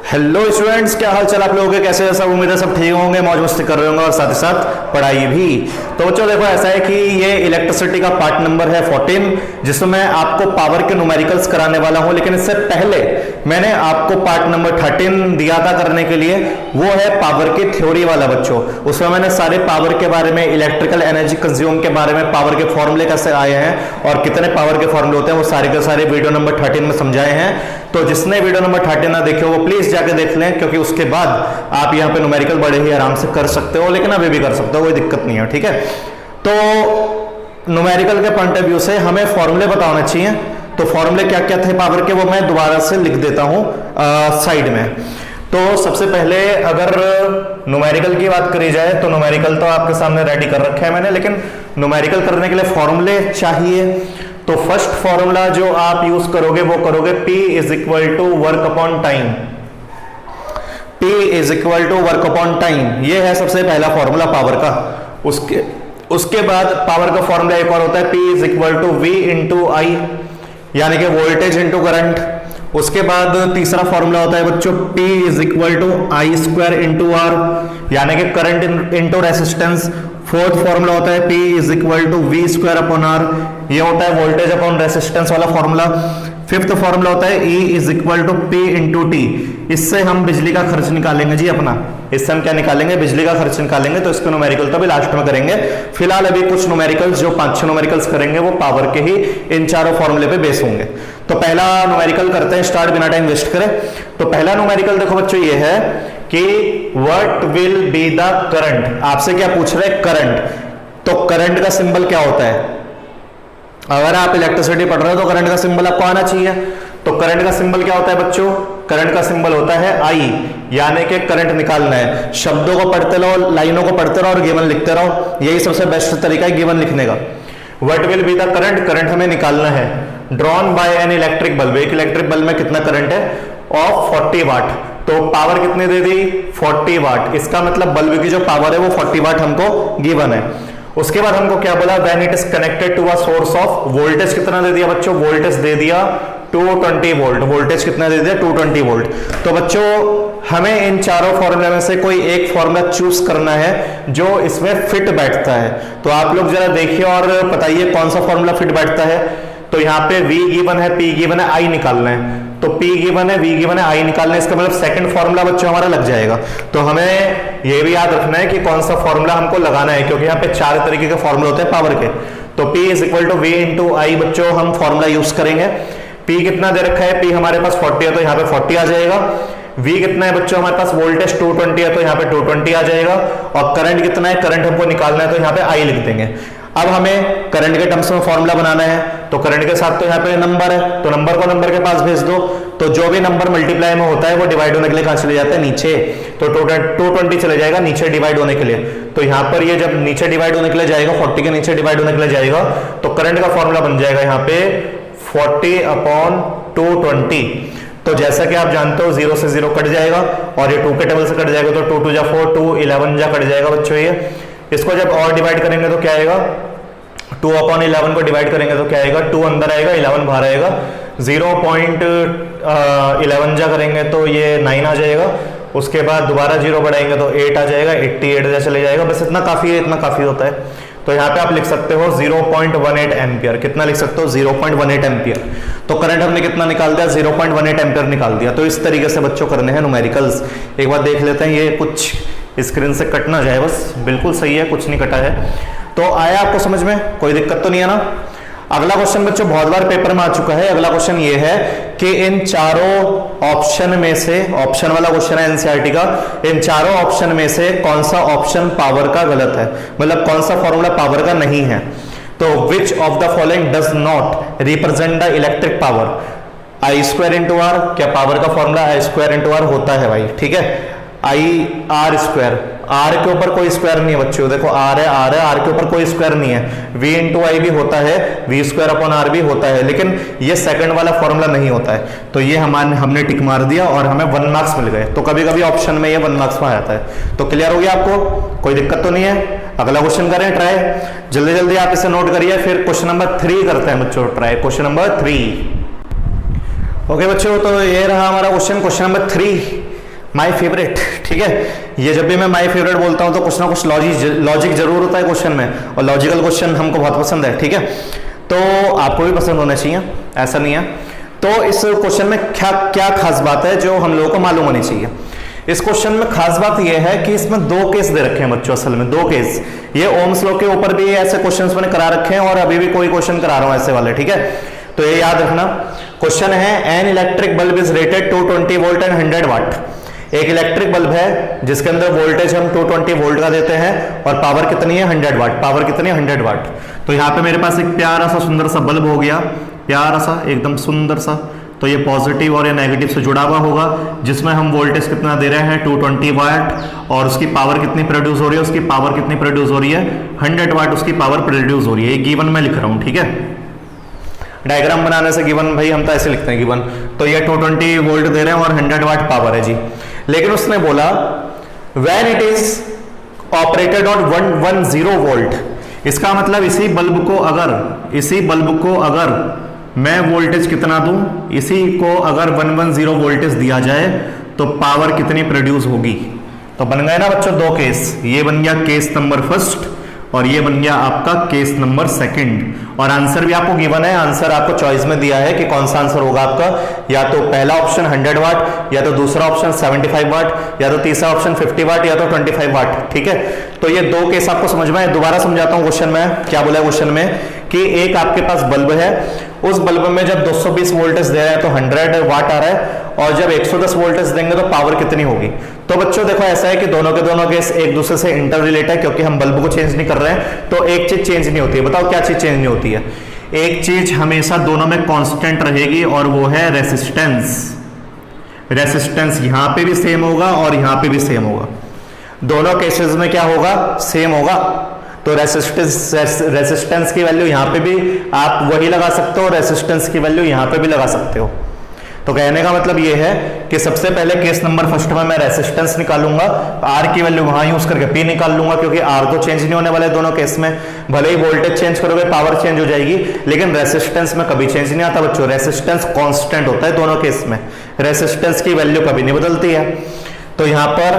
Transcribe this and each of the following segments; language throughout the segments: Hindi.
हेलो स्टूडेंट्स, क्या हाल चाल आप लोगों के, कैसे हैं सब। उम्मीद है सब ठीक होंगे, मौज मस्ती कर रहे होंगे और साथ ही साथ पढ़ाई भी। तो बच्चों देखो, ऐसा है कि ये इलेक्ट्रिसिटी का पार्ट नंबर है 14, जिसमें मैं आपको पावर के न्यूमेरिकल्स कराने वाला हूं। लेकिन इससे पहले मैंने आपको पार्ट नंबर 13 दिया था करने के लिए, वो है पावर की थ्योरी वाला बच्चों। उसमें मैंने सारे पावर के बारे में, इलेक्ट्रिकल एनर्जी कंज्यूम के बारे में, पावर के फॉर्मूले कैसे आए हैं और कितने पावर के फॉर्मूले होते हैं, वो सारे के सारे वीडियो नंबर 13 में समझाए हैं। तो जिसने वीडियो नंबर 13 ना देखे वो प्लीज जाके देख लें, क्योंकि उसके बाद आप यहाँ पे न्यूमेरिकल बड़े ही आराम से कर सकते हो, लेकिन अभी भी कर सकते हो, कोई दिक्कत नहीं है। ठीक है, तो न्यूमेरिकल के पॉइंट ऑफ व्यू से हमें फॉर्मूले बताने चाहिए। तो फॉर्मूले क्या क्या थे पावर के, वो मैं दोबारा से लिख देता हूं साइड में। तो सबसे पहले अगर न्यूमेरिकल की बात करी जाए तो न्यूमेरिकल तो आपके सामने रेडी कर रखा है मैंने, लेकिन न्यूमेरिकल करने के लिए फॉर्मूले चाहिए। तो फर्स्ट फॉर्मूला जो आप यूज करोगे वो करोगे P is equal to work upon time. P is equal to work upon time, ये है सबसे पहला फॉर्मूला पावर का। उसके बाद पावर का फॉर्मूला एक और होता है P is equal to V into I, यानी कि वोल्टेज इंटू करंट। उसके बाद तीसरा फॉर्मूला होता है बच्चों P is equal to I square into R, यानी कि current into resistance. Fourth formula होता है P is equal to V square upon R, ये होता है वोल्टेज अपॉन रेसिस्टेंस वाला फॉर्मूला। फिफ्थ फॉर्मूला होता है E is equal to P into T. इससे हम बिजली का खर्च निकालेंगे जी अपना, इससे हम क्या निकालेंगे, बिजली का खर्च निकालेंगे। तो इसके न्यूमेरिकल तो अभी लास्ट में करेंगे। फिलहाल अभी कुछ न्यूमेरिकल्स जो 5-6 न्यूमेरिकल्स करेंगे वो पावर के ही इन चारों फॉर्मूले पे बेस होंगे। तो पहला न्यूमेरिकल करते हैं स्टार्ट, बिना टाइम वेस्ट करें। तो पहला न्यूमेरिकल देखो बच्चों, ये है कि what will be the current. आपसे क्या पूछ रहे हैं, करंट। तो करंट का सिंबल क्या होता है, अगर आप इलेक्ट्रिसिटी पढ़ रहे हो तो करंट का सिंबल आपको आना चाहिए। तो करंट का सिंबल क्या होता है बच्चों, करंट का सिंबल होता है आई, यानी कि करंट निकालना है। शब्दों को पढ़ते रहो, लाइनों को पढ़ते रहो और गिवन लिखते रहो, यही सबसे बेस्ट तरीका है गिवन लिखने का। What will be the current, current हमें निकालना है। Drawn by an electric bulb, एक इलेक्ट्रिक बल्ब में कितना करंट है, ऑफ 40 वाट। तो पावर कितने दे दी, 40 वाट। इसका मतलब बल्ब की जो पावर है वो 40 वाट हमको गिवन है। उसके बाद हमको क्या बोला, when it is connected to a source of, voltage कितना दे दिया बच्चों, वोल्टेज दे दिया 220 वोल्ट। वोल्टेज कितना दे दिया, 220 वोल्ट। तो बच्चों हमें इन चारों फॉर्मूले में से कोई एक फॉर्मूला चूज करना है जो इसमें फिट बैठता है। तो आप लोग जरा देखिए और बताइए कौन सा फॉर्मूला फिट बैठता है। तो यहाँ पे V गिवन है, P गिवन है, I निकालना है। तो P गिवन है, V गिवन है, I निकालना है, इसका मतलब सेकंड फॉर्मूला बच्चों हमारा लग जाएगा। तो हमें ये भी याद रखना है कि कौन सा फॉर्मूला हमको लगाना है, क्योंकि यहाँ पे 4 तरीके के फॉर्मूले होते हैं पावर के। तो P is equal to V into I बच्चों हम फॉर्मूला यूज करेंगे। P कितना दे रखा है, P हमारे पास 40 है तो यहाँ पे 40 आ जाएगा। V कितना है बच्चों, हमारे पास वोल्टेज 220 है तो यहाँ पे 220 आ जाएगा। और करंट कितना है, करंट हमको निकालना है तो यहाँ पे I लिख देंगे। अब हमें करंट के टर्म्स में फॉर्मूला बनाना है, तो करंट के साथ तो यहाँ पे नंबर है, तो नंबर को नंबर के पास भेज दो। तो जो भी नंबर मल्टीप्लाई में होता है वो डिवाइड होने के लिए कहां चले जाता है, नीचे। तो 220 चले जाएगा नीचे डिवाइड होने के लिए। तो यहाँ पर ये जब नीचे डिवाइड होने के लिए जाएगा, 40 के नीचे डिवाइड होने के लिए जाएगा, तो करंट का फॉर्मूला बन जाएगा यहाँ पे 40 अपॉन 220। तो जैसा कि आप जानते हो 0 से 0 कट जाएगा और ये 2 के टेबल से कट जाएगा, तो 2 2 जा 4, 2 11 जा कट जाएगा बच्चों। ये इसको जब और डिवाइड करेंगे तो क्या आएगा, 2 अपॉन 11 को डिवाइड करेंगे तो क्या आएगा, 2 अंदर आएगा 11 बाहर आएगा। 0.11 जा करेंगे तो ये 9 आ जाएगा। उसके बाद दोबारा 0 बढ़ाएंगे तो 8 आ जाएगा, 88 जा चले जाएगा। बस इतना काफी है, इतना काफी होता है। तो यहाँ पे आप लिख सकते हो 0.18 एम्पियर। कितना लिख सकते हो, 0.18 एम्पियर। तो करंट हमने कितना निकाल दिया, 0.18 एम्पियर निकाल दिया। तो इस तरीके से बच्चों करने हैं न्यूमेरिकल्स। एक बार देख लेते हैं, ये कुछ स्क्रीन से कट ना जाए, बस बिल्कुल सही है, कुछ नहीं कटा है। तो आया आपको समझ में, कोई दिक्कत तो नहीं है ना। अगला क्वेश्चन बच्चों बहुत बार पेपर में आ चुका है। अगला क्वेश्चन ये है कि इन चारों ऑप्शन में से, ऑप्शन वाला क्वेश्चन है एनसीईआरटी का, इन चारों ऑप्शन में से कौन सा ऑप्शन पावर का गलत है, मतलब कौन सा फॉर्मूला पावर का नहीं है। तो which of the following does not represent the electric power, I square into R. क्या पावर का formula I square into R होता है भाई, ठीक है। आई आर स्क्वायर, आर के ऊपर कोई स्क्वायर नहीं है बच्चों, देखो आर है, आर है, आर के ऊपर कोई स्क्वायर नहीं है। वी इंटू आई भी होता है, वी स्क्वायर अपॉन आर भी होता है, लेकिन ये सेकंड वाला फॉर्मूला नहीं होता है। तो ये हमने टिक मार दिया और हमें 1 मार्क्स मिल गए। तो कभी कभी ऑप्शन में ये 1 मार्क्स में आ जाता है। तो क्लियर हो गया आपको, कोई दिक्कत तो नहीं है। अगला क्वेश्चन करें ट्राई, जल्दी जल्दी आप इसे नोट करिए। फिर क्वेश्चन नंबर 3 करते हैं बच्चों ट्राई, क्वेश्चन नंबर 3। ओके बच्चों, तो ये रहा हमारा क्वेश्चन नंबर 3। माय फेवरेट, ठीक है। ये जब भी मैं माय फेवरेट बोलता हूं तो कुछ ना कुछ लॉजिक जरूर होता है क्वेश्चन में, और लॉजिकल क्वेश्चन हमको बहुत पसंद है, ठीक है। तो आपको भी पसंद होना चाहिए, ऐसा नहीं है। तो इस क्वेश्चन में क्या क्या खास बात है जो हम लोगों को मालूम होनी चाहिए। इस क्वेश्चन में खास बात यह है कि इसमें दो केस दे रखे हैं बच्चों, असल में दो केस। ये ओम्स लॉ के ऊपर भी ऐसे क्वेश्चंस मैंने करा रखे हैं और अभी भी कोई क्वेश्चन करा रहा हूं ऐसे वाले, ठीक है। तो ये याद रखना। क्वेश्चन है an electric bulb is rated 220 volt and 100 वाट। एक इलेक्ट्रिक बल्ब है जिसके अंदर वोल्टेज हम 220 वोल्ट का देते हैं और पावर कितनी है 100 वाट। पावर कितनी है 100 वाट। तो यहाँ पे मेरे पास एक प्यारा सा सुंदर सा बल्ब हो गया, प्यारा सा एकदम सुंदर सा। तो ये पॉजिटिव और ये नेगेटिव से जुड़ा हुआ होगा, जिसमें हम वोल्टेज कितना दे रहे हैं 220 वाट, और उसकी पावर कितनी प्रोड्यूस हो रही है, उसकी पावर कितनी प्रोड्यूस हो रही है 100 वाट उसकी पावर प्रोड्यूस हो रही है। ये गिवन में लिख रहा हूं, ठीक है। डायग्राम बनाने से गिवन भाई हम तो ऐसे लिखते हैं गिवन। तो ये 220 वोल्ट दे रहे हैं और 100 वाट पावर है जी। लेकिन उसने बोला when it is operated on 110 volt, इसका मतलब इसी बल्ब को अगर मैं वोल्टेज कितना दूं, इसी को अगर 110 वोल्टेज दिया जाए तो पावर कितनी प्रोड्यूस होगी। तो बन गए ना बच्चों दो केस। ये बन गया केस नंबर फर्स्ट और ये बन गया आपका केस नंबर सेकंड। और आंसर भी आपको गिवन है, आंसर आपको चॉइस में दिया है कि कौन सा आंसर होगा आपका। या तो पहला ऑप्शन 100 वाट, या तो दूसरा ऑप्शन 75 वाट, या तो तीसरा ऑप्शन 50 वाट, या तो 25 वाट, ठीक है। तो ये दो केस आपको समझ में आए। दोबारा समझाता हूं क्वेश्चन में क्या बोला है। क्वेश्चन में कि एक आपके पास बल्ब है, उस बल्ब में जब 220 वोल्टेज दे रहे हैं तो 100 वाट आ रहा है, और जब 110 वोल्टेज देंगे तो पावर कितनी होगी। तो बच्चों देखो ऐसा है कि दोनों के दोनों केस एक दूसरे से इंटर रिलेटेड है, क्योंकि हम बल्ब को चेंज नहीं कर रहे हैं। तो एक चीज चेंज नहीं होती है। बताओ क्या चीज चेंज नहीं होती है। एक चीज हमेशा दोनों में कांस्टेंट रहेगी और वो है रेसिस्टेंस। रेसिस्टेंस यहां पे भी सेम होगा और यहां पे भी सेम होगा। दोनों केसेस में क्या होगा, सेम होगा। तो रेसिस्टेंस की वैल्यू यहां पे भी आप वही लगा सकते हो, रेसिस्टेंस की वैल्यू यहां पे भी लगा सकते हो। तो कहने का मतलब ये है कि सबसे पहले केस नंबर फर्स्ट में मैं रेसिस्टेंस निकालूंगा, आर की वैल्यू वहां यूज करके पी निकाल लूंगा, क्योंकि आर तो चेंज नहीं होने वाले दोनों केस में। भले ही वोल्टेज चेंज करोगे पावर चेंज हो जाएगी, लेकिन रेसिस्टेंस में कभी चेंज नहीं आता बच्चों। रेसिस्टेंस कांस्टेंट होता है दोनों केस में, रेसिस्टेंस की वैल्यू कभी नहीं बदलती है। तो यहां पर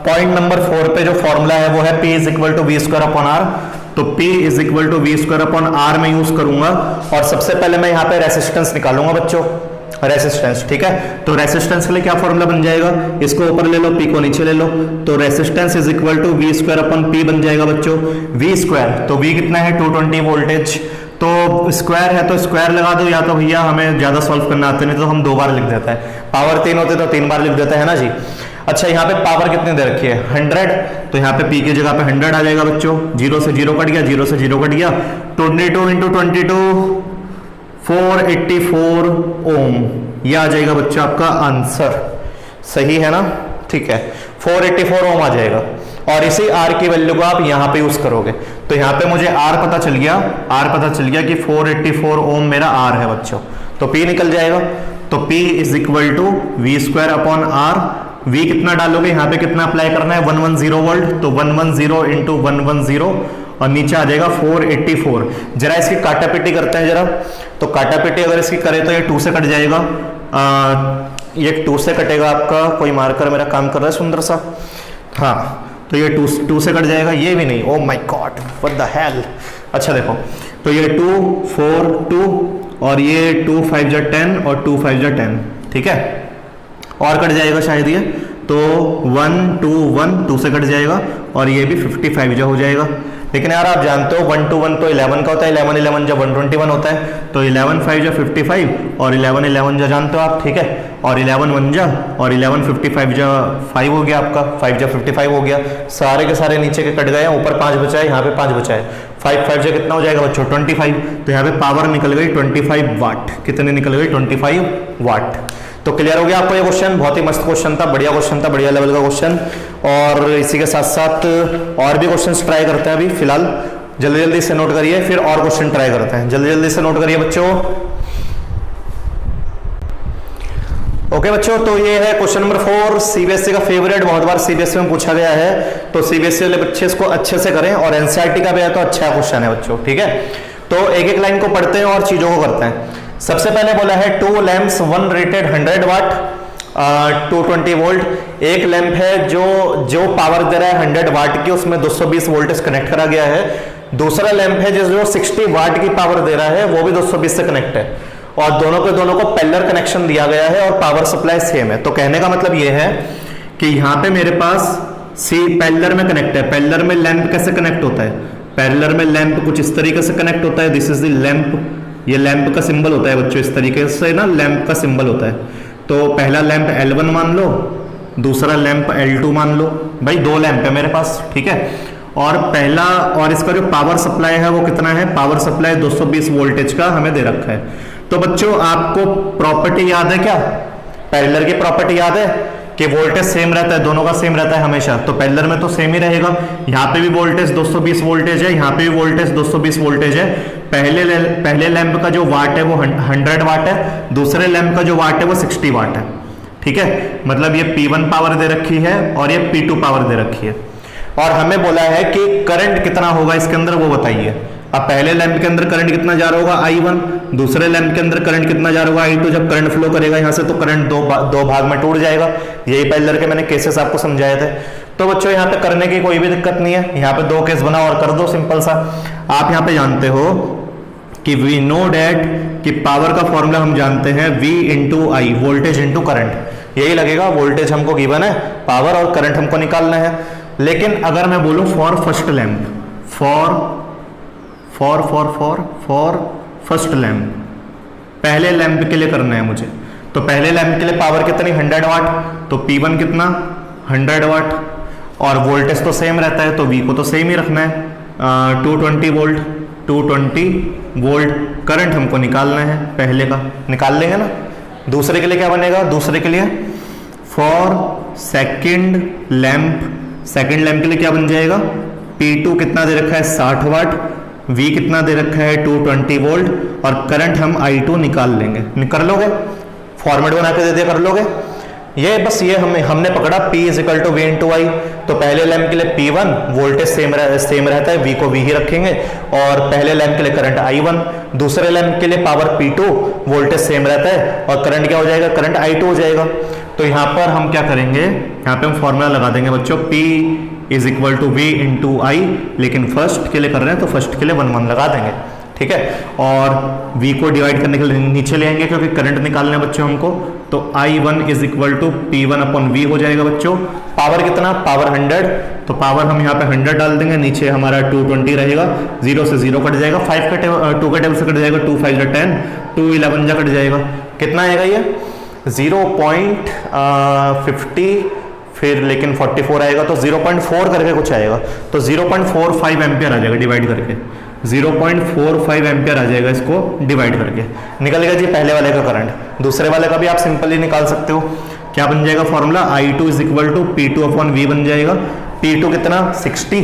पॉइंट नंबर 4 पे जो फॉर्मूला है वो है P is equal to V square upon R. तो P is equal to V square upon R में यूज करूंगा, और सबसे पहले मैं यहाँ पे रेसिस्टेंस निकालूंगा बच्चों, रेसिस्टेंस, ठीक है। तो रेसिस्टेंस के लिए क्या फॉर्मूला बन जाएगा, इसको ऊपर ले लो, P को नीचे ले लो। तो resistance is equal to V square upon P बन जाएगा बच्चों। वी स्क्वायर, तो V कितना है 220 वोल्टेज, तो स्क्वायर है तो स्क्वायर लगा दो, या तो भैया हमें ज्यादा सॉल्व करना आते नहीं तो हम 2 बार लिख देते हैं। पावर 3 होते तो 3 बार लिख देते हैं ना जी। अच्छा यहाँ पे पावर कितनी दे रखी है 100, तो यहाँ पे P की जगह पे 100 आ जाएगा बच्चों। 0 से 0 कट गया, 0 से 0 कट गया। 22 इंटू 22 484 ओम, यह आ जाएगा बच्चों आपका आंसर। सही है ना, ठीक है। 484 ओम आ जाएगा, और इसी R की वैल्यू को आप यहाँ पे यूज करोगे। तो यहाँ पे मुझे R पता चल गया, कि 484 ओम मेरा R है बच्चों। तो P निकल जाएगा। तो P is equal to V square upon R. V कितना डालोगे, यहाँ पे कितना अप्लाई करना है 110 वोल्ट, तो 110 इंटू 110 और नीचे आ जाएगा 484। जरा इसकी काटापीटी करते हैं जरा। तो काटापीटी अगर इसकी करें तो ये 2 से कट जाएगा, ये 2 से कटेगा आपका। कोई मार्कर मेरा काम कर रहा है सुंदर सा, हाँ। तो ये 2 से कट जाएगा, ये भी नहीं। Oh my God, what the hell. अच्छा देखो, तो ये 2 4 2 और ये 2 5 जा 10 और 2 5 जा 10, ठीक है। और कट जाएगा शायद ये, तो 1 2 1 2 से कट जाएगा, और ये भी 55 जो हो जाएगा। लेकिन यार आप जानते हो 1 to 1 तो 11 का होता है, 11 11 जब 121 होता है। तो 11 5 जा 55 और 11 11 जा जानते हो आप, ठीक है। और 11 1 जा और 11 55 जा 5 हो गया आपका, 5 जा 55 हो गया। सारे के सारे नीचे के कट गए, ऊपर 5 बचा है, यहाँ पे 5 बचा है। 5 5 जा कितना हो जाएगा बच्चों 25। तो यहाँ पे पावर निकल गई 25 वाट। कितने निकल गई 25 वाट। तो क्लियर हो गया आपको ये क्वेश्चन। बहुत ही मस्त क्वेश्चन था, बढ़िया क्वेश्चन था, बढ़िया लेवल का क्वेश्चन। और इसी के साथ साथ और भी क्वेश्चंस ट्राई करते हैं अभी फिलहाल। जल्दी जल्दी से नोट करिए, फिर और क्वेश्चन ट्राई करते हैं। जल्दी जल्दी से नोट करिए बच्चों। ओके बच्चों, तो ये है क्वेश्चन नंबर 4, सीबीएसई का फेवरेट, बहुत बार सीबीएसई में पूछा गया है। तो सीबीएसई वाले बच्चे इसको अच्छे से करें, और एनसीईआरटी का भी है तो अच्छा क्वेश्चन है बच्चों, ठीक है। तो एक एक लाइन को पढ़ते हैं और चीजों को करते हैं। सबसे पहले बोला है 2 लैंप्स, 1 रेटेड 100 वाट, 220 वोल्ट। एक लैंप है जो पावर दे रहा है 100 वाट की, उसमें 220 वोल्टेज कनेक्ट करा गया है। दूसरा लैंप है जो 60 वाट की पावर दे रहा है, वो भी 220 से कनेक्ट है, और दोनों को पैरेलल कनेक्शन दिया गया है और पावर सप्लाई सेम है। तो कहने का मतलब ये है कि यहाँ पे मेरे पास पैरेलल में कनेक्ट है। पैरेलल में लैंप कैसे कनेक्ट होता है? पैरेलल में लैंप कुछ इस तरीके से कनेक्ट होता है। दिस इज द लैंप, ये लैंप का सिंबल होता है बच्चों, इस तरीके से ना लैंप का सिंबल होता है। तो पहला लैंप L1 मान लो, दूसरा लैंप L2 मान लो। भाई 2 लैंप है मेरे पास, ठीक है। और इसका जो पावर सप्लाई है वो कितना है? पावर सप्लाई 220 वोल्टेज का हमें दे रखा है। तो बच्चों आपको प्रॉपर्टी याद है क्या? पैरेलल की प्रॉपर्टी याद है कि वोल्टेज सेम रहता है, दोनों का सेम रहता है हमेशा। तो पैरेलल में तो सेम ही रहेगा। यहाँ पे भी वोल्टेज 220 वोल्टेज है, यहाँ पे भी वोल्टेज 220 वोल्टेज है। पहले लैंप का जो वाट है वो 100 वाट है, दूसरे लैंप का जो वाट है वो 60 वाट है, ठीक है। मतलब ये P1 पावर दे रखी है और ये P2 पावर दे रखी है, और हमें बोला है कि करंट कितना होगा इसके अंदर वो बताइए। अब पहले लैंप के अंदर करंट कितना जा रहा होगा? I1। दूसरे लैंप के अंदर करंट कितना जा रहा होगा? I2। जब करंट फ्लो करेगा यहाँ से तो करंट दो भाग में टूट जाएगा। यही पैरेलल के मैंने केसेस आपको समझाए थे। तो बच्चों यहाँ पे करने की कोई भी दिक्कत नहीं है, यहाँ पे 2 केस बनाओ और कर दो, सिंपल सा। आप यहाँ पे जानते हो कि वी नो डैट कि पावर का फॉर्मूला हम जानते हैं V इंटू आई, वोल्टेज इंटू करंट। यही लगेगा, वोल्टेज हमको गिवन है, पावर और करंट हमको निकालना है। लेकिन अगर मैं बोलूं for first lamp, for first lamp, पहले लैंप के लिए करना है मुझे, तो पहले लैंप के लिए पावर कितनी? 100 वाट। तो P1 कितना? 100 वाट। और वोल्टेज तो सेम रहता है, तो V को तो सेम ही रखना है, 220 वोल्ट। 220 वोल्ट करंट हमको निकालना है, पहले का निकाल लेंगे ना। दूसरे के लिए क्या बनेगा? दूसरे के लिए फॉर सेकंड लैंप के लिए क्या बन जाएगा? P2 कितना दे रखा है? 60 वाट। V कितना दे रखा है? 220 वोल्ट। और करंट हम I2 निकाल लेंगे। कर लोगे? फॉर्मेट बना के दे दिया, कर लोगे? ये बस ये हमने पकड़ा P is equal to V into I. तो पहले लैंप के लिए P1 वोल्टेज सेम रहता है, V को V ही रखेंगे, और पहले लैंप के लिए करंट I1। दूसरे लैंप के लिए पावर P2 वोल्टेज सेम रहता है, और करंट क्या हो जाएगा? करंट I2 हो जाएगा। तो यहाँ पर हम क्या करेंगे? यहाँ पे हम फॉर्मूला लगा देंगे बच्चों, P is equal to V into I. लेकिन फर्स्ट के लिए कर रहे हैं तो फर्स्ट के लिए 1 लगा देंगे, ठीक है। और V को डिवाइड करने के लिए नीचे ले आएंगे क्योंकि करंट निकालना है बच्चों हमको। तो I1 is equal to P1 upon V हो जाएगा बच्चों। पावर कितना? पावर 100। तो पावर हम यहाँ पे 100 डाल देंगे, नीचे हमारा 220 रहेगा, 0 से 0 कट जाएगा, 2 के टेबल से कट जाएगा, 2 5 10, 2 11 जा कट जाएगा। कितना आएगा ये? 0.50, फिर लेकिन 44 आएगा, तो 0.4 करके कुछ आएगा। तो 0.45 एम्पियर आ जाएगा डिवाइड करके, 0.45 एम्पियर आ जाएगा इसको डिवाइड करके। निकलेगा जी पहले वाले का करंट। दूसरे वाले का भी आप सिंपली निकाल सकते हो। क्या बन जाएगा formula? I2 is equal to P2 upon V बन जाएगा। P2 कितना? 60।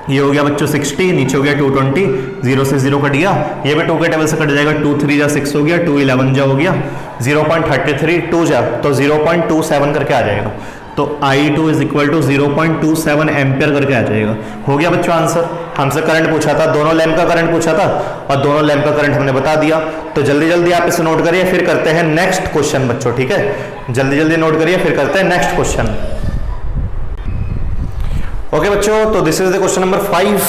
ये हो गया बच्चों 60, नीचे हो गया 220, 0 से 0 कट गया, ये भी 2 के टेबल से कट जाएगा, 2 3 जा 6 हो गया, 2 11 जा हो गया, 0.33, 2 जा तो 0.27 करके आ जाएगा। तो I2 is equal to 0.27 ampere करके आ जाएगा। हो गया बच्चों आंसर। हमसे करंट पूछा था, दोनों लैंप का करंट पूछा था, और दोनों लैंप का करंट हमने बता दिया। तो जल्दी जल्दी आप इसे नोट करिए, फिर करते हैं नेक्स्ट क्वेश्चन बच्चों, ठीक है। जल्दी जल्दी नोट करिए, फिर करते हैं नेक्स्ट क्वेश्चन। ओके बच्चों, तो this is the question number 5।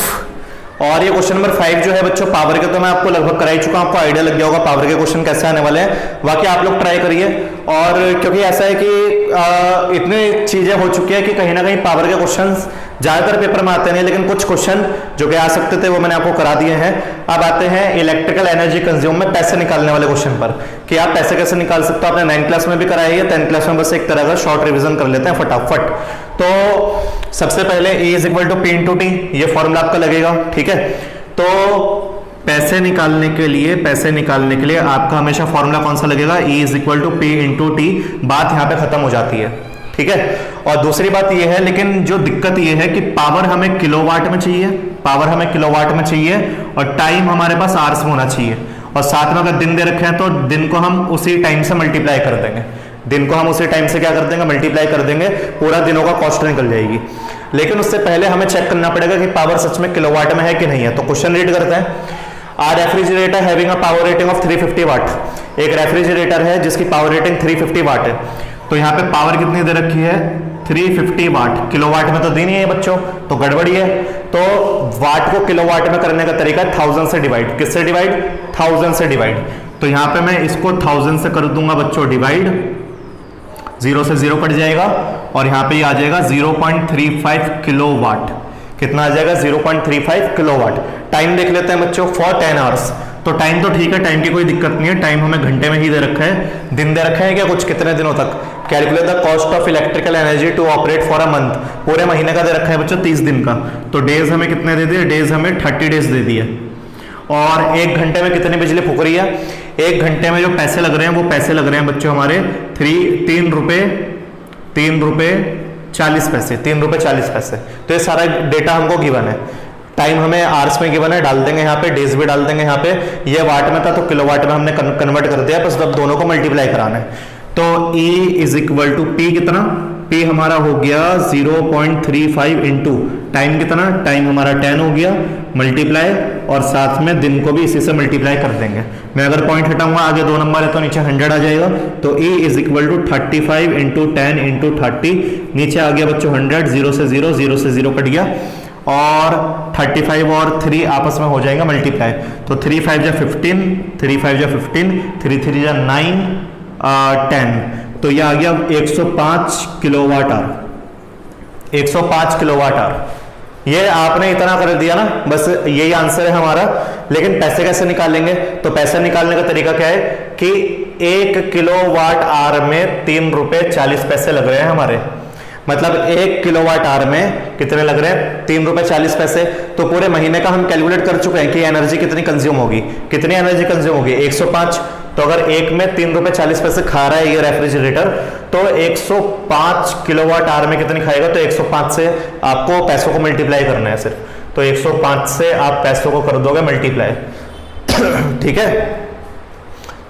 और ये क्वेश्चन नंबर 5 जो है बच्चों पावर के, तो मैं आपको लगभग कराई चुका हूं, आपको आइडिया लग गया होगा पावर के क्वेश्चन कैसे आने वाले हैं। बाकी आप लोग ट्राई करिए। और क्योंकि ऐसा है कि इतनी चीजें हो चुकी है कि कहीं ना कहीं पावर के क्वेश्चंस ज्यादातर पेपर में आते नहीं, लेकिन कुछ क्वेश्चन जो कि आ सकते थे वो मैंने आपको करा दिए हैं। अब आते हैं इलेक्ट्रिकल एनर्जी कंज्यूम में पैसे निकालने वाले क्वेश्चन पर, कि आप पैसे कैसे निकाल सकते हो। आपने 9th क्लास में भी कराया है, 10th क्लास में बस एक तरह का शॉर्ट रिविजन कर लेते हैं फटाफट। तो सबसे पहले E is equal to P into T, ये फॉर्मूला आपका लगेगा, ठीक है। तो पैसे निकालने के लिए आपका हमेशा फॉर्मूला कौन सा लगेगा? E is equal to P into T. बात यहाँ पे खत्म हो जाती है, ठीक है। और दूसरी बात ये है, लेकिन जो दिक्कत ये है कि पावर हमें किलोवाट में चाहिए, और टाइम हमारे पास आवर्स में होना चाहिए। और साथ में अगर दिन दे रखे हैं तो दिन को हम उसी टाइम से मल्टीप्लाई कर देंगे, मल्टीप्लाई कर देंगे, पूरा दिनों का कॉस्ट निकल जाएगी। लेकिन उससे पहले हमें चेक करना पड़ेगा कि पावर सच में किलोवाट में है कि नहीं है। तो क्वेश्चन रीड करते हैं। Are refrigerator having a power rating of 350 watt. एक रेफ्रिजरेटर है जिसकी पावर रेटिंग 350 वाट है। तो यहाँ पे पावर कितनी दे रखी है 350 वाट, किलोवाट में तो दी नहीं है बच्चों, तो गड़बड़ी है। तो वाट को किलोवाट में करने का तरीका 1000 से डिवाइड, किससे डिवाइड 1000 से डिवाइड। तो यहाँ पे मैं इसको 1000 से कर दूंगा बच्चों डिवाइड, 0 से 0 कट जाएगा और यहाँ पे आ जाएगा 0.35 किलोवाट। कितना आ जाएगा 0.35 किलोवाट। टाइम देख लेते हैं बच्चों फॉर 10 आवर्स। तो टाइम तो ठीक है, टाइम की कोई दिक्कत नहीं है, टाइम हमें घंटे में ही दे रखा है। दिन दे रखा है क्या कुछ, कितने दिनों तक। Calculate the cost of electrical energy to operate for a month, पूरे महीने का दे रखा है बच्चों 30 दिन का। तो डेज हमें कितने दे दिए, डेज हमें 30 डेज दे दिए। और एक घंटे में कितनी बिजली फूक रही है, एक घंटे में जो पैसे लग रहे हैं वो पैसे लग रहे हैं बच्चों हमारे 3 रुपए 40 पैसे, 3 रुपए 40 पैसे। तो ये सारा डेटा हमको गिवन है। टाइम हमें आवर्स में गिवन है, डाल देंगे यहाँ पे, डेज भी डाल देंगे यहाँ पे। ये वाट में था तो किलोवाट में हमने कन्वर्ट कर दिया, बस अब दोनों को मल्टीप्लाई कराना है। तो E is equal to P कितना, P हमारा हो गया 0.35 इंटू टाइम कितना, टाइम हमारा 10 हो गया, मल्टीप्लाई और साथ में दिन को भी इसी से मल्टीप्लाई कर देंगे। मैं अगर पॉइंट हटाऊंगा आगे 2 नंबर है तो नीचे 100 आ जाएगा। तो E is equal to 35 into 10 into 30, नीचे आ गया बच्चों 100, 0 से 0, 0 से 0 कट गया और 35 और 3 आपस में हो जाएगा मल्टीप्लाई। तो 3 5 जा 15, 3 5 जा 15, 3 3 जा 9, 10। तो ये आ गया 105 किलोवाट आवर, 105 किलोवाट आवर। ये आपने इतना कर दिया ना, बस यही आंसर है हमारा। लेकिन पैसे कैसे निकालेंगे, तो पैसे निकालने का तरीका क्या है कि 1 किलोवाट आवर में 3 रुपए 40 पैसे लग रहे हैं हमारे। मतलब 1 किलोवाट आवर में कितने लग रहे हैं, 3 रुपए 40 पैसे। तो पूरे महीने का हम कैलकुलेट कर चुके हैं कि एनर्जी कितनी कंज्यूम होगी, कितनी एनर्जी कंज्यूम होगी 105। तो अगर एक में 3 रुपए 40 पैसे खा रहा है ये रेफ्रिजरेटर, तो 105 किलोवाट आवर में कितनी खाएगा, तो 105 से आपको पैसों को मल्टीप्लाई करना है सिर्फ। तो 105 से आप पैसों को कर दोगे मल्टीप्लाई। ठीक है,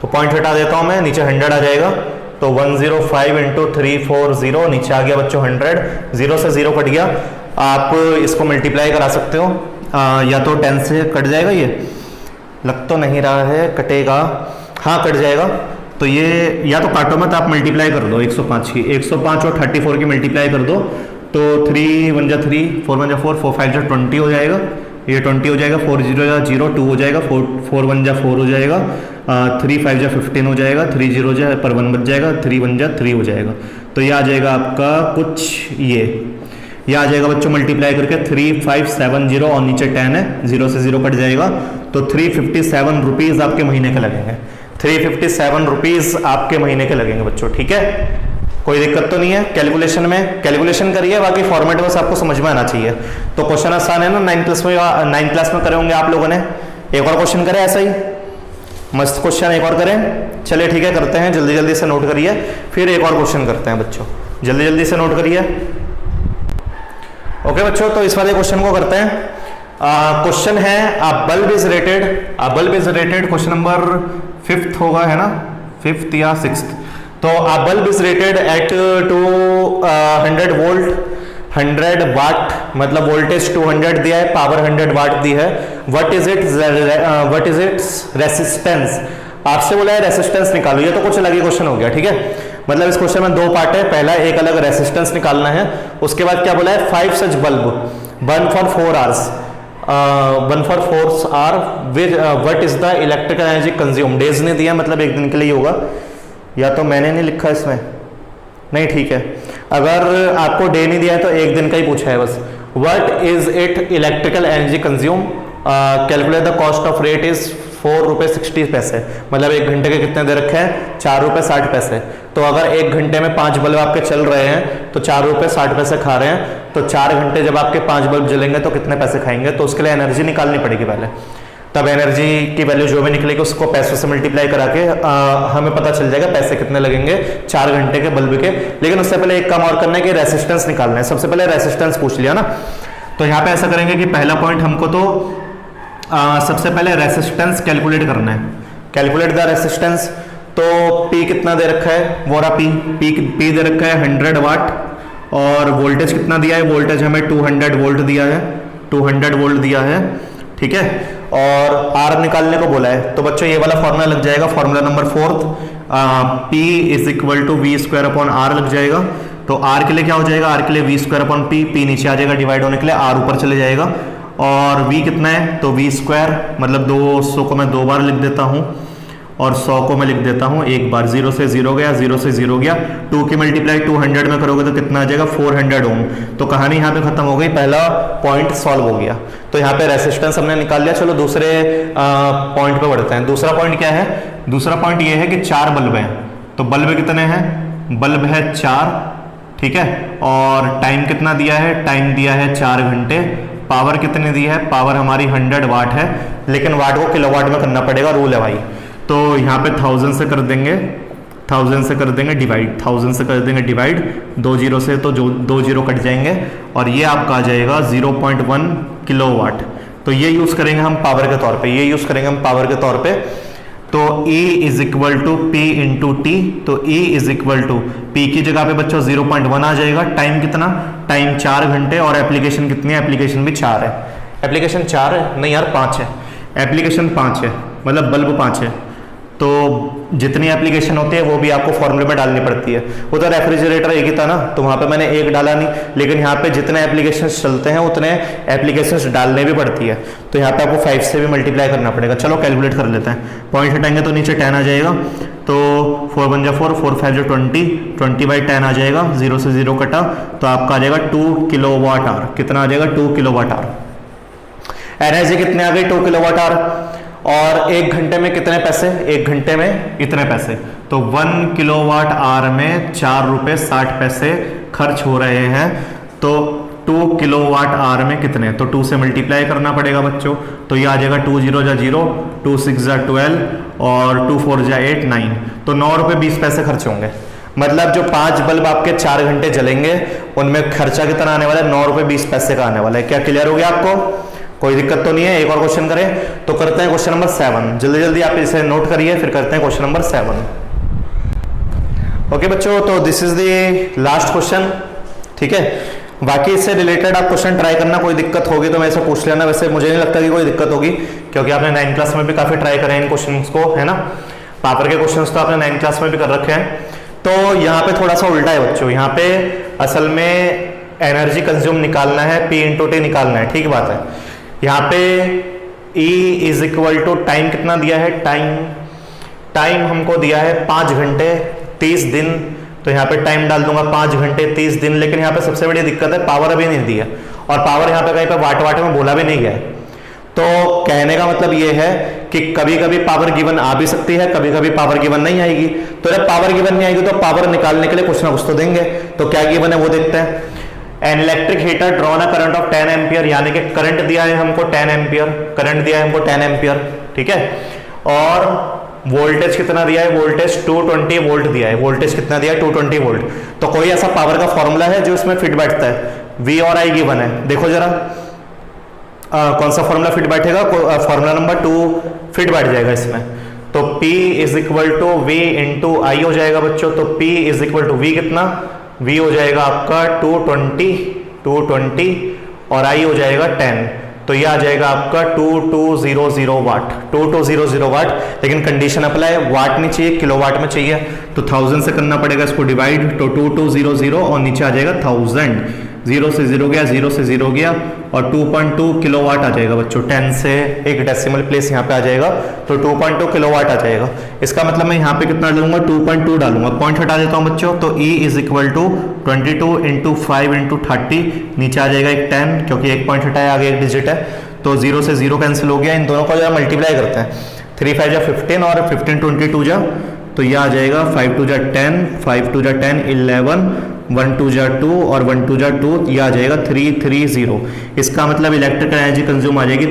तो पॉइंट हटा देता हूं मैं, नीचे 100 आ जाएगा। तो 105 इंटू 340, नीचे आ गया बच्चों 100, 0 से 0 कट गया। आप इसको मल्टीप्लाई करा सकते हो, या तो 10 से कट जाएगा, ये लग तो नहीं रहा है कटेगा, हाँ कट जाएगा। तो ये या तो काटो मत, आप मल्टीप्लाई कर दो 105 की, 105 और 34 की मल्टीप्लाई कर दो। तो 3 1 जा 3, 4 1 जा 4, 4 5 जा 20 हो जाएगा, ये 20 हो जाएगा, 4 0 जा 0, 2 हो जाएगा, 4 1 जा 4 हो जाएगा, 3 5 जा 15 हो जाएगा, 3 0 जा पर 1 बच जाएगा, 3 1 जा 3 हो जाएगा। तो ये आ जाएगा आपका कुछ ये आ जाएगा बच्चों मल्टीप्लाई करके 3570 और नीचे 10 है, 0 से 0 कट जाएगा। तो 357 रुपीज आपके महीने के लगेंगे, 357 रुपीज आपके महीने के लगेंगे बच्चों। ठीक है, कोई दिक्कत तो नहीं है कैलकुलेशन में, कैलकुलेशन करिए, बाकी फॉर्मेट बस आपको समझ में आना चाहिए। तो क्वेश्चन आसान है ना, 9th क्लास में करे होंगे आप लोगों ने। एक और क्वेश्चन करें ऐसा ही मस्त क्वेश्चन, एक और करें, चलिए ठीक है करते हैं, जल्दी जल्दी से नोट करिए, फिर एक और क्वेश्चन करते हैं बच्चों, जल्दी जल्दी से नोट करिए। ओके बच्चों, तो इस वाले क्वेश्चन को करते हैं। क्वेश्चन है अ bulb is rated, question number 5th होगा है ना, 5th या 6th। तो अ bulb is rated eight 200 volt 100 वाट, मतलब वोल्टेज 200 दिया है, पावर 100 वाट दी है। व्हाट इज इट्स रेसिस्टेंस, आपसे बोला है रेसिस्टेंस निकालो। ये तो कुछ अलग ही क्वेश्चन हो गया, ठीक है। मतलब इस क्वेश्चन में 2 पार्ट है, पहला एक अलग रेसिस्टेंस निकालना है, उसके बाद क्या बोला है 5 सच bulb 1 for 4 hours, 1 for 4 hour with what is the electrical energy consumed। Days ने दिया, मतलब एक दिन के लिए होगा, या तो मैंने नहीं लिखा इसमें, नहीं ठीक है। अगर आपको डे नहीं दिया है तो एक दिन का ही पूछा है बस। What is it electrical energy consume, calculate the cost of rate is 4 रुपए 60 पैसे, मतलब एक घंटे के कितने दे रखे हैं 4 रुपए 60 पैसे। तो अगर एक घंटे में 5 बल्ब आपके चल रहे हैं तो 4 रुपए 60 पैसे खा रहे हैं, तो 4 घंटे जब आपके 5 बल्ब जलेंगे तो कितने पैसे खाएंगे। तो उसके लिए एनर्जी निकालनी पड़ेगी पहले, तब एनर्जी की वैल्यू जो भी निकलेगी उसको पैसों से मल्टीप्लाई करा के हमें पता चल जाएगा पैसे कितने लगेंगे 4 घंटे के बल्ब के। लेकिन उससे पहले एक काम और करना है कि रेसिस्टेंस निकालना है। सबसे पहले रेसिस्टेंस पूछ लिया ना, तो यहाँ पे ऐसा करेंगे कि पहला पॉइंट हमको तो सबसे पहले रेसिस्टेंस कैलकुलेट करना है। कैलकुलेट द रेसिस्टेंस, तो P कितना दे रखा है, वो रहा P दे रखा है 100 वाट, और वोल्टेज कितना दिया है, वोल्टेज हमें 200 वोल्ट दिया है, 200 वोल्ट दिया है, ठीक है। और आर निकालने को बोला है, तो बच्चों ये वाला फॉर्मूला लग जाएगा, formula number 4, P is equal to V square upon R लग जाएगा। तो आर के लिए क्या हो जाएगा, आर के लिए V square upon P, P नीचे आ जाएगा डिवाइड होने के लिए, आर ऊपर चले जाएगा, और वी कितना है, तो वी स्क्वायर मतलब 200 को मैं 2 बार लिख देता हूँ और 100 को मैं लिख देता हूँ एक बार, 0 से 0 गया, 0 से 0 गया, 2 की मल्टीप्लाई 200 में करोगे तो कितना आ जाएगा 400 ओम। तो कहानी यहाँ पे खत्म हो गई, पहला पॉइंट सॉल्व हो गया। तो यहाँ पे रेसिस्टेंस हमने निकाल लिया। चलो दूसरे पॉइंट पे बढ़ते हैं। दूसरा पॉइंट क्या है, दूसरा पॉइंट ये है कि 4 बल्ब हैं, तो बल्ब कितने हैं, बल्ब है 4, ठीक है, और टाइम कितना दिया है, टाइम दिया है 4 घंटे, पावर कितनी दी है, पावर हमारी 100 वाट है, लेकिन वाट को किलोवाट में करना पड़ेगा, रूल है भाई। तो यहाँ पे 1000 से कर देंगे, 1000 से कर देंगे डिवाइड, 1000 से कर देंगे डिवाइड, 2 जीरो से तो जो 2 जीरो कट जाएंगे, और ये आपका आ जाएगा 0.1 किलोवाट। तो ये यूज करेंगे हम पावर के तौर पे, ये यूज करेंगे हम पावर के तौर पे। तो E is equal to P into T, तो E is equal to P की जगह पे बच्चों 0.1 आ जाएगा। टाइम कितना, टाइम 4 घंटे, और एप्लीकेशन कितनी है, एप्लीकेशन भी 4 है। एप्लीकेशन 4 है, नहीं यार 5 है, एप्लीकेशन 5 है, मतलब बल्ब 5 है। तो जितनी एप्लीकेशन होती है वो भी आपको फॉर्मूले में डालनी पड़ती है। उधर रेफ्रिजरेटर एक ही था ना, तो वहाँ पे मैंने एक डाला नहीं, लेकिन यहाँ पे जितने एप्लीकेशन चलते हैं उतने एप्लीकेशन डालने भी पड़ती है। तो यहाँ पे आपको 5 से भी मल्टीप्लाई करना पड़ेगा। चलो कैलकुलेट कर लेते हैं। पॉइंट हटाएंगे तो नीचे 10 आ जाएगा, तो 4 1 जा 4, 4 5 जा 20, 20/10 आ जाएगा, 0 से 0 कटा, तो आपका आ जाएगा 2 किलोवाट आवर। कितना आ जाएगा, 2 किलोवाट आवर। एनर्जी कितने आ गई, 2 किलोवाट आवर। और 1 घंटे में कितने पैसे, 1 घंटे में इतने पैसे, तो 1 किलोवाट आवर में 4 रुपए 60 पैसे खर्च हो रहे हैं। तो 2 किलोवाट आवर में कितने, तो 2 से मल्टीप्लाई करना पड़ेगा बच्चों। तो ये आ जाएगा 2 0 जा 0, 2 6 जा 12, और 2 4 जा 8 9, तो 9 रुपए 20 पैसे खर्च होंगे। मतलब जो 5 बल्ब आपके 4 घंटे जलेंगे उनमें खर्चा कितना आने वाला है, 9 रुपए 20 पैसे का आने वाला है। क्या क्लियर हो गया आपको, कोई दिक्कत तो नहीं है। एक और क्वेश्चन करें, तो करते हैं क्वेश्चन नंबर 7। जल्दी जल्दी आप इसे नोट करिए, फिर करते हैं क्वेश्चन नंबर 7। ओके बच्चों, तो this is the last question, ठीक है। बाकी इससे रिलेटेड आप क्वेश्चन ट्राई करना, कोई दिक्कत होगी तो मैं इसे पूछ लेना। वैसे मुझे नहीं लगता कि कोई दिक्कत होगी, क्योंकि आपने 9th क्लास में भी काफी ट्राई करे इन क्वेश्चंस को, है ना। पावर के क्वेश्चंस तो आपने 9th क्लास में भी कर रखे हैं। तो यहाँ पे थोड़ा सा उल्टा है बच्चों, यहाँ पे असल में एनर्जी कंज्यूम निकालना है, P इंटू टी निकालना है, ठीक बात है। यहाँ पे E is equal to time कितना दिया है, टाइम हमको दिया है 5 घंटे 30 दिन, तो यहाँ पे टाइम डाल दूंगा 5 घंटे 30 दिन। लेकिन यहाँ पे सबसे बड़ी दिक्कत है पावर अभी नहीं दी है, और पावर यहाँ पे कहीं पे वाट में बोला भी नहीं गया है। तो कहने का मतलब ये है कि कभी कभी पावर गिवन आ भी सकती है, कभी कभी पावर गिवन नहीं आएगी। तो जब पावर गिवन नहीं आएगी तो पावर निकालने के लिए कुछ ना कुछ तो देंगे। तो क्या गिवन है वो देखते हैं। An electric heater drawn a current of 10 ampere, यानी कि करंट दिया है हमको 10 एम्पियर, करंट दिया है हमको 10 एम्पियर, ठीक है। और वोल्टेज कितना दिया है, वोल्टेज 220 वोल्ट दिया है। वोल्टेज कितना दिया है, 220 वोल्ट। तो कोई ऐसा पावर का फॉर्मूला है जो इसमें फिट बैठता है, V और I गिवन है। देखो जरा कौन सा फॉर्मूला फिट बैठेगा, फॉर्मूला नंबर 2 फिट बैठ जाएगा इसमें। तो P is equal to V into I हो जाएगा बच्चों। तो P is equal to V कितना, V हो जाएगा आपका 220 और I हो जाएगा 10, तो ये आ जाएगा आपका 2200 वाट, 2200 वाट। लेकिन कंडीशन अप्लाई, वाट नहीं चाहिए, किलोवाट में चाहिए। तो 1000 से करना पड़ेगा इसको डिवाइड, तो 2200 और नीचे आ जाएगा 1000, 0 से 0 गया, 0 से 0 गया, और 2.2 किलोवाट आ जाएगा बच्चों। 10 से एक डेसिमल प्लेस यहाँ पे आ जाएगा, तो 2.2 किलोवाट आ जाएगा। इसका मतलब मैं यहाँ पे कितना डालूंगा, 2.2 डालूंगा। पॉइंट हटा देता हूँ बच्चों। तो E is equal to 22 into 5 into 30, नीचे आ जाएगा एक 10, क्योंकि एक पॉइंट हटाया, आगे एक डिजिट है। तो 0 से 0 कैंसिल हो गया। इन दोनों को जरा मल्टीप्लाई करते हैं, 3 5 जा 15 और 15 22 जा, तो यह आ जाएगा 5 2 जा 10, 5 2 जा 10 11, 1 2 जा 2 और 1 2 जा 2, यह आ जाएगा 330। इसका मतलब इलेक्ट्रिकल एनर्जी कंज्यूम आ जाएगी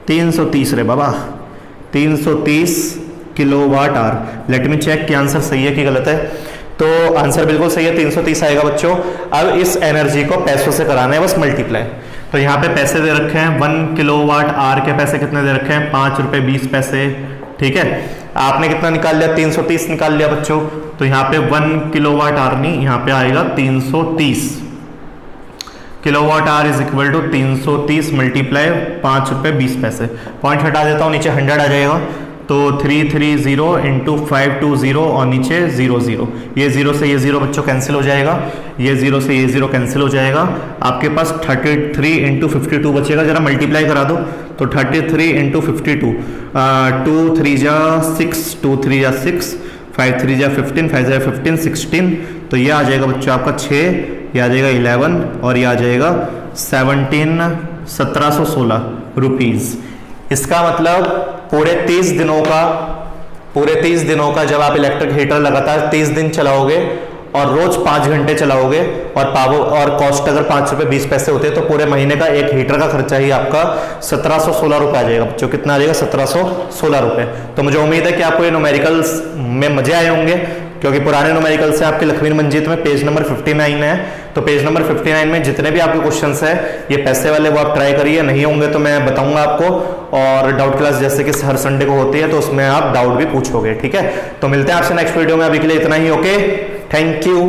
330 रे बाबा, 330 kilowatt hour. Let me check कि आंसर सही है कि गलत है। तो आंसर बिल्कुल सही है, 330 आएगा बच्चों। अब इस एनर्जी को पैसों से कराना है बस मल्टीप्लाई। तो यहाँ पे पैसे दे रखे हैं, 1 किलोवाट आवर के पैसे कितने दे रखे हैं, 5 रुपए 20 पैसे, ठीक है। आपने कितना निकाल लिया, 330 निकाल लिया बच्चों। तो यहाँ पे 1 किलोवाट आवर नहीं, यहाँ पे आएगा 330। Kilowatt hour is equal to 330 multiply 5 रुपये 20 पैसे। पॉइंट हटा देता हूँ, नीचे 100 आ जाएगा, तो 330 इंटू 520 और नीचे 00। ये 0 से ये 0 बच्चों कैंसिल हो जाएगा, ये 0 से ये 0 कैंसिल हो जाएगा। आपके पास 33 इंटू 52 बचेगा, जरा मल्टीप्लाई करा दो। तो 33 इंटू 52, 2 3 जा 6, 2 3 जा 6, 5 3 जा 15, 5 जा 15, 16। तो ये आ जाएगा बच्चों आपका 6, ये आ जाएगा 11 और ये आ जाएगा 1716 रुपीज़। इसका मतलब पूरे 30 दिनों का जब आप इलेक्ट्रिक हीटर लगातार 30 दिन चलाओगे और रोज 5 घंटे चलाओगे और पावर और कॉस्ट अगर 5 रुपये 20 पैसे होते हैं तो पूरे महीने का एक हीटर का खर्चा ही आपका 1716 रुपये आ जाएगा बच्चों। कितना आ जाएगा? 1716 रुपये। तो मुझे उम्मीद है कि आपको ये न्यूमेरिकल्स में मजे आए होंगे, क्योंकि पुराने न्यूमेरिकल से आपके लखमीर मंजीत में पेज नंबर 59 है। तो पेज नंबर 59 में जितने भी आपके क्वेश्चंस है ये पैसे वाले, वो आप ट्राई करिए। नहीं होंगे तो मैं बताऊंगा आपको, और डाउट क्लास जैसे कि हर संडे को होती है तो उसमें आप डाउट भी पूछोगे, ठीक है। तो मिलते हैं आपसे नेक्स्ट वीडियो में, अभी के लिए इतना ही। Okay, thank you.